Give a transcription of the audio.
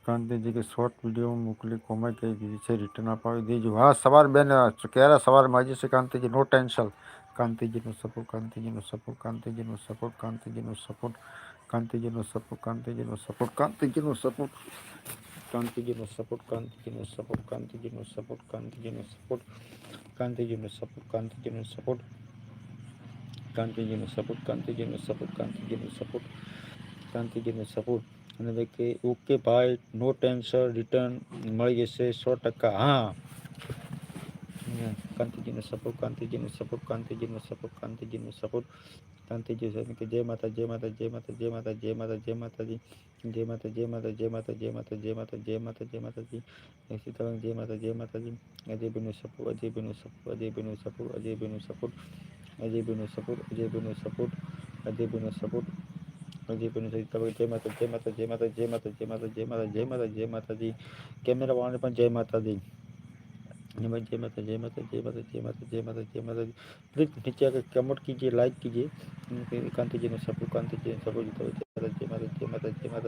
કાંતિજી કે short video મોકલી comment કરી દીધી છે, રિટર્ન અપાવી દેજો. હા સવાર બેન ક્યારે સવારમાં આવી જશે કાંતિજી, નો ટેન્શન. કાંતિજીનો સપોર્ટ, કાંતિજીનો સપોર્ટ, કાંતિજીનો સપોર્ટ, કાંતિજીનો સપોર્ટ, કાંતિજીનો સપોર્ટ, કાંતિજીનો સપોર્ટ, કાંતિજીનો સપોર્ટ, કાંતિજીનો સપોર્ટ, કાંતિજીનો સપોર્ટ, કાંતિજીનો સપોર્ટ, કાંતિજીનો સપોર્ટ, કાંતિજીનો સપોર્ટ, કાંતિજીનો સપોર્ટ, કાંતિજીનો સપોર્ટ, કાંતિજીનો સપોર્ટ, કાંતિજીનો સપોર્ટ, કાંતિજીનો સપોર્ટ. અને કે ઓકે ભાઈ, નો ટેન્શન, રિટર્ન મળી જશે 100%. હા કાંતિજીનો સપોર્ટ, કાંતિજીનો સપોર્ટ, કાંતિજીનો સપોર્ટ, કાંતિજીનો સપોર્ટ, કાંતિજી સાહેબ કે જય માતા, જય માતા, જય માતા, જય માતા, જય માતા, જય માતાજી, જય માતા, જય માતા, જય માતા, જય માતા, જય માતા, જય માતા, જય માતાજી, સીતારામ, જય માતા, જય માતાજી. અજયભાઈનો સપોર્ટ, અજયભાઈનો સપોર્ટ, અજયભાઈનો સપોર્ટ, અજયભાઈનો સપોર્ટ, અજયભાઈનો સપોર્ટ, અજયભાઈનો સપોર્ટ, અજયભાઈનો સપોર્ટ, અજયભાઈનો સપોર્ટ. જય માતા, જય માતા, જય માતા, જય માતા, જય માતા, જય માતા, જય માતા, જય માતાજી. કેમેરા વાળાને પણ જય માતાજી. जय माता, जय माता, जय माता, जय माता, जय माता, जय माता, जय माता। प्लीज नीचे आकर कमेंट कीजिए, लाइक कीजिए। कांति जी ने सपोर्ट, कांति जी ने सपोर्ट, जय माता, जय माता, जय माता।